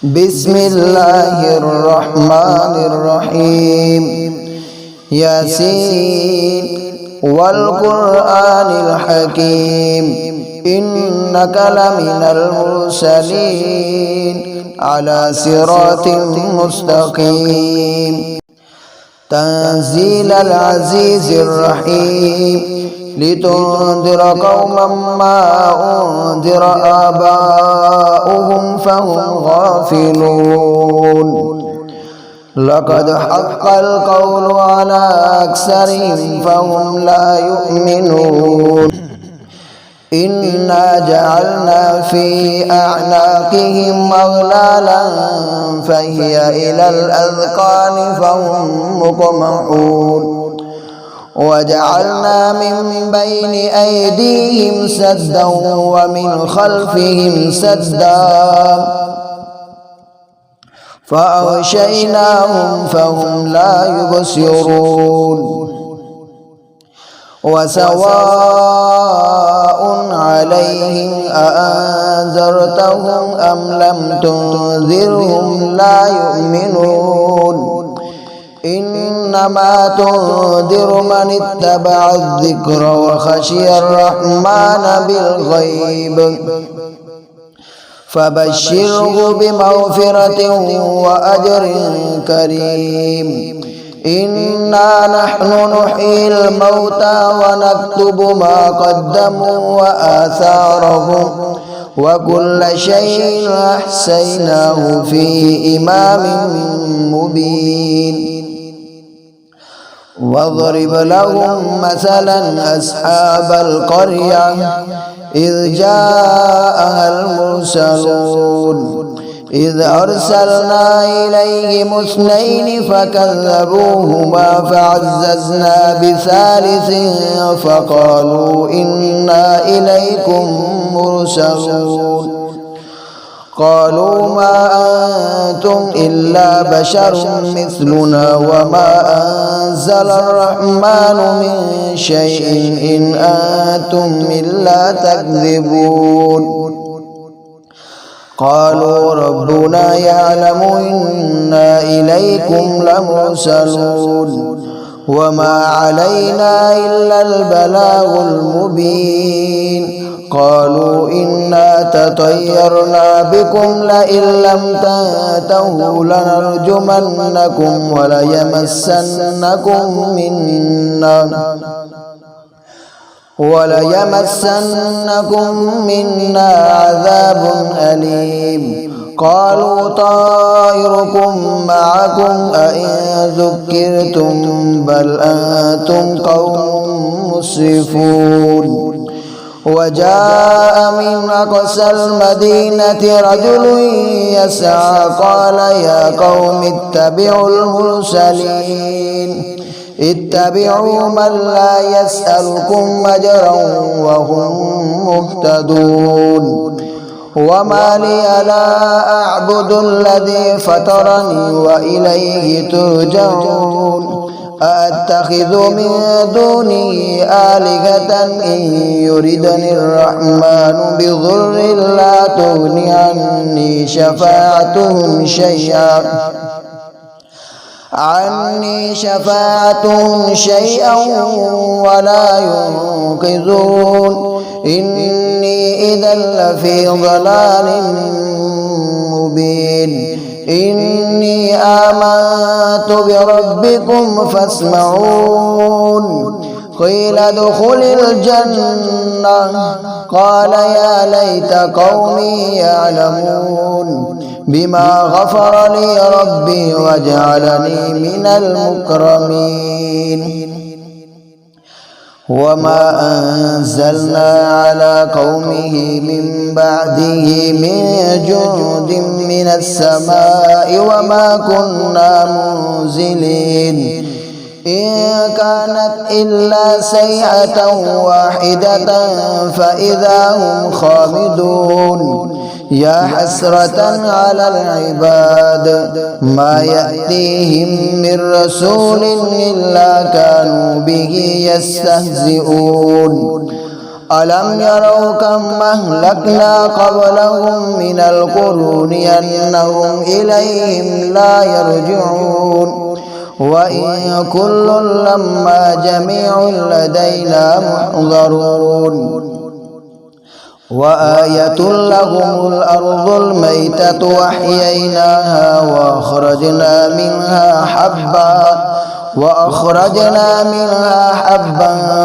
بسم الله الرحمن الرحيم. ياسين والقرآن الحكيم إنك لمن المرسلين على صراط مستقيم. تنزيل العزيز الرحيم لتنذر قوما ما أنذر آباؤهم فهم غافلون. لقد حق القول على أكثرهم فهم لا يؤمنون. إنا جعلنا في أعناقهم أغلالا فهي إلى الأذقان فهم مقمحون. وجعلنا من بين أيديهم سدا ومن خلفهم سدا فأغشيناهم فهم لا يبصرون. وسواء عليهم أأنذرتهم أم لم تنذرهم لا يؤمنون. إنما تنذر من اتبع الذكر وخشي الرحمن بالغيب فبشره بمغفرة وأجر كريم. إنا نحن نحيي الموتى ونكتب ما قدموا وآثارهم وكل شيء أحصيناه في إمام مبين. واضرب لهم مثلا أصحاب القرية إذ جاءها المرسلون إذ أرسلنا إليهم اثنين فكذبوهما فعززنا بثالث فقالوا إنا إليكم مرسلون. قالوا ما أنتم إلا بشر مثلنا وما أنزل الرحمن من شيء إن أنتم إلا تكذبون. قالوا ربنا يعلم إنا إليكم لمرسلون وما علينا إلا البلاغ المبين. قالوا إنا تطيرنا بكم لئن لم تنتهوا لنرجمنكم وليمسنكم منا عذاب أليم. قالوا طائركم معكم أئن ذكرتم بل أنتم قوم مسرفون. وجاء من أقصى المدينة رجل يسعى قال يا قوم اتبعوا المرسلين اتبعوا من لا يسألكم أجرا وهم مهتدون. وما لي لا أعبد الذي فطرني وإليه ترجعون. أأتخذ من دونه آلهة إن يردني الرحمن بضر لا تغن عني شفاعتهم شيئا ولا ينقذون. إني إذا لفي ضلال مبين. إني آمنت بربكم فاسمعون. قيل ادخل الجنة قال يا ليت قومي يعلمون بما غفر لي ربي وجعلني من المكرمين. وما أنزلنا على قومه من بعده من جند من السماء وما كنا منزلين. إن كانت إلا صيحة واحدة فإذا هم خامدون. يا حسرة على العباد ما يأتيهم من رسول إلا كانوا به يستهزئون. ألم يروا كم أهلكنا قبلهم من القرون أنهم إليهم لا يرجعون وإن كل لما جميع لدينا محضرون وآية لهم الأرض الميتة وأحييناها وأخرجنا منها حبا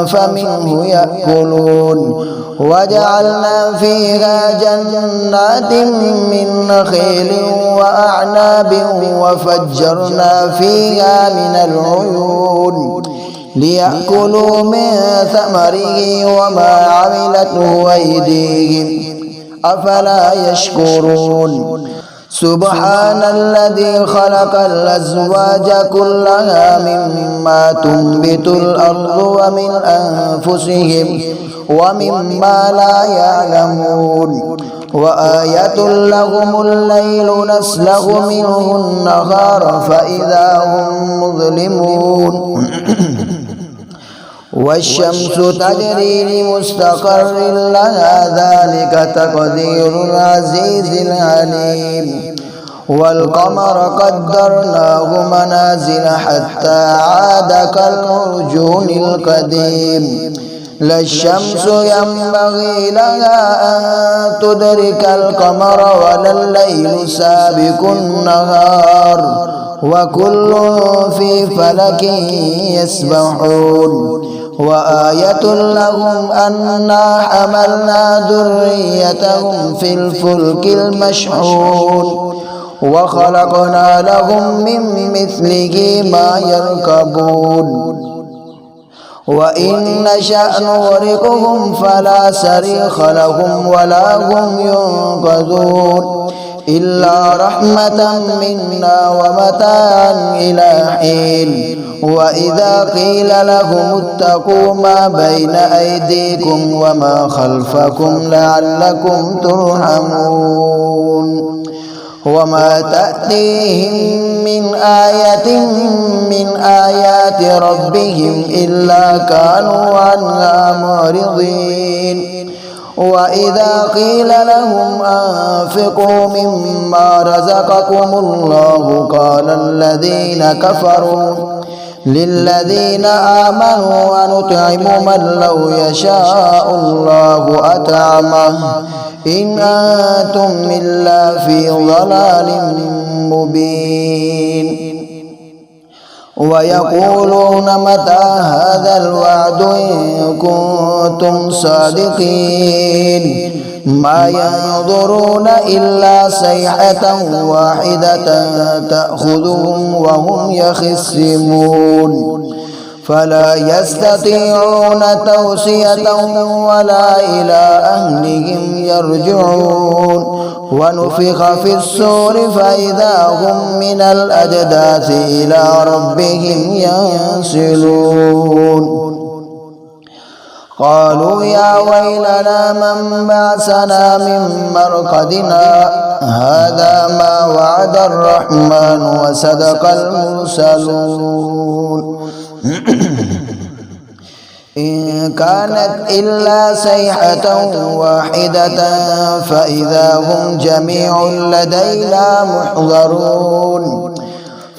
فمنه يأكلون وجعلنا فيها جنات من نخيل وأعناب وفجرنا فيها من العيون ليأكلوا من ثمره وما عملته أيديهم أفلا يشكرون سبحان الذي خلق الأزواج كلها مما تنبت الأرض ومن أنفسهم ومما لا يعلمون وآية لهم الليل نسلخ منه النهار فإذا هم مظلمون والشمس تجري لمستقر لها ذلك تقدير العزيز العليم والقمر قدرناه منازل حتى عاد كالعرجون القديم لا الشمس ينبغي لها أن تدرك القمر ولا الليل سابق النهار وكل في فلك يسبحون وآية لهم أنا حملنا ذريتهم في الفلك المشحون وخلقنا لهم من مثله ما يركبون وإن نشأ نغرقهم فلا صريخ لهم ولا هم ينقذون إلا رحمة منا ومتاعا إلى حين وإذا قيل لهم اتقوا ما بين أيديكم وما خلفكم لعلكم ترحمون وما تأتيهم من آية من آيات ربهم إلا كانوا عنها معرضين وإذا قيل لهم أنفقوا مما رزقكم الله قال الذين كفروا للذين آمنوا ونطعم من لو يشاء الله أطعمه إن أنتم إلا في ضلال مبين ويقولون متى هذا الوعد إن كنتم صادقين ما ينظرون إلا صيحة واحدة تأخذهم وهم يخصمون فلا يستطيعون توصية ولا إلى أهلهم يرجعون ونفخ في الصور فإذا هم من الأجداث إلى ربهم ينسلون قالوا يا ويلنا من بعثنا من مرقدنا هذا ما وعد الرحمن وصدق المرسلون إن كانت إلا صيحة واحدة فإذا هم جميع لدينا محضرون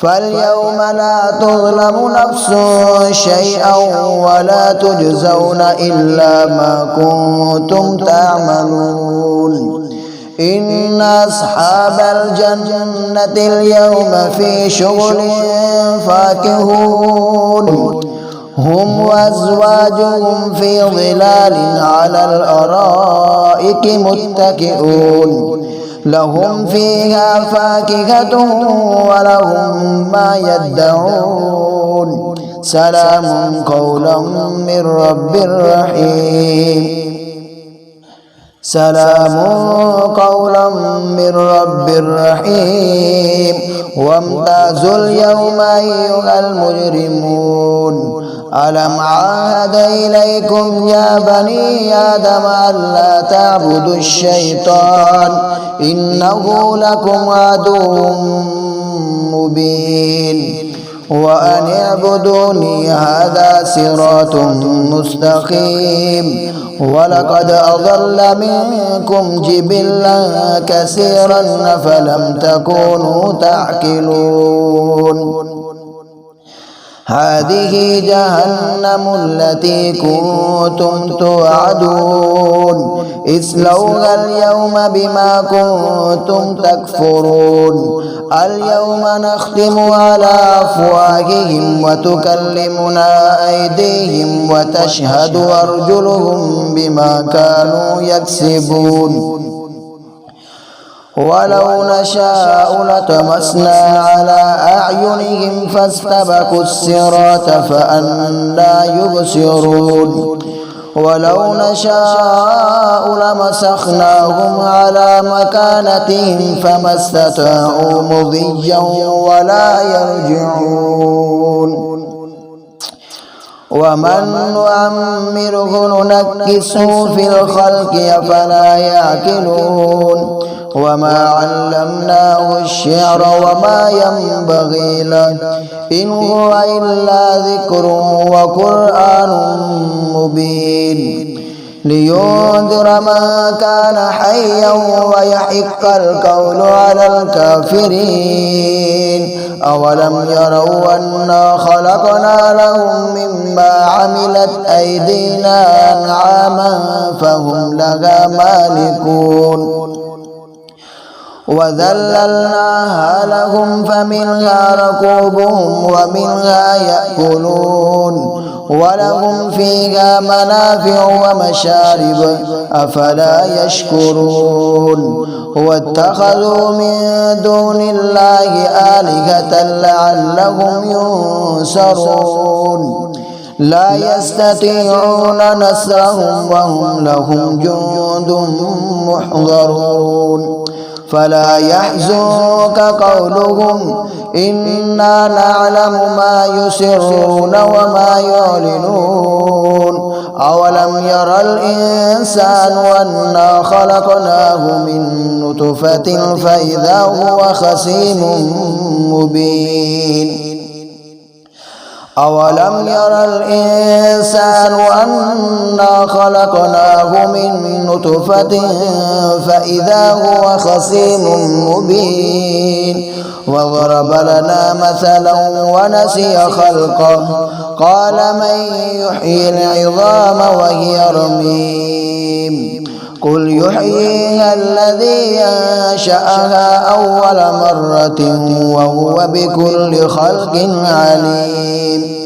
فاليوم لا تظلم نفس شيئا ولا تجزون إلا ما كنتم تعملون إن أصحاب الجنة اليوم في شغل فاكهون هم وأزواجهم في ظلال على الأرائك متكئون لهم فيها فاكهة ولهم ما يدعون سلام قولا من رب رحيم سلام قولا من رب رحيم وامتازوا اليوم أيها المجرمون ألم عاهد إليكم يا بني آدم ألا تعبدوا الشيطان إنه لكم عدو مبين وأن اعبدوني هذا صراط مستقيم ولقد أضل منكم جبلا كثيرا أفلم تكونوا تعقلون هذه جهنم التي كنتم توعدون اصلوها اليوم بما كنتم تكفرون اليوم نختم على أفواههم وتكلمنا أيديهم وتشهد أرجلهم بما كانوا يكسبون ولو نشاء لطمسنا على أعينهم فاستبقوا الصراط فأنى يبصرون ولو نشاء لمسخناهم على مكانتهم فما استطاعوا مضيا ولا يرجعون ومن نعمره ننكسه في الخلق أفلا يعقلون وما علمناه الشعر وما ينبغي له إن هو إلا ذكر وقرآن مبين لينذر من كان حيا ويحق القول على الكافرين أولم يروا أنا خلقنا لهم مما عملت أيدينا أنعاما فهم لها مالكون وذللناها لهم فمنها ركوبهم ومنها يأكلون ولهم فيها منافع ومشارب أفلا يشكرون واتخذوا من دون الله آلهة لعلهم ينصرون لا يستطيعون نصرهم وهم لهم جند محضرون فلا يحزنك قولهم إنا نعلم ما يسرون وما يعلنون أولم يرى الإنسان أنا خلقناه من نطفة فإذا هو خصيم مبين أولم يرى الإنسان أنا خلقناه من نطفة فإذا هو خصيم مبين وضرب لنا مثلا ونسي خلقه قال من يحيي العظام وهي رميم قل يحييها الذي أنشأها أول مرة وهو بكل خلق عليم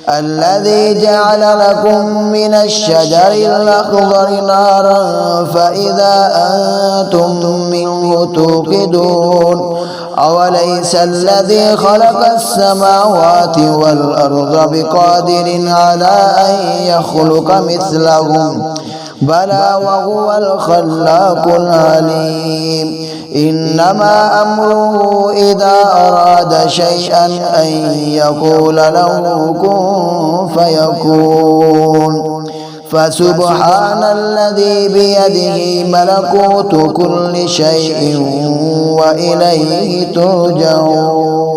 الذي جعل لكم من الشجر الأخضر نارا فإذا أنتم منه توقدون أوليس الذي خلق السماوات والأرض بقادر على أن يخلق مثلهم بلى وهو الخلاق العليم إنما أمره إذا أراد شيئا أن يقول له كن فيكون فسبحان الذي بيده ملكوت كل شيء وإليه ترجعون.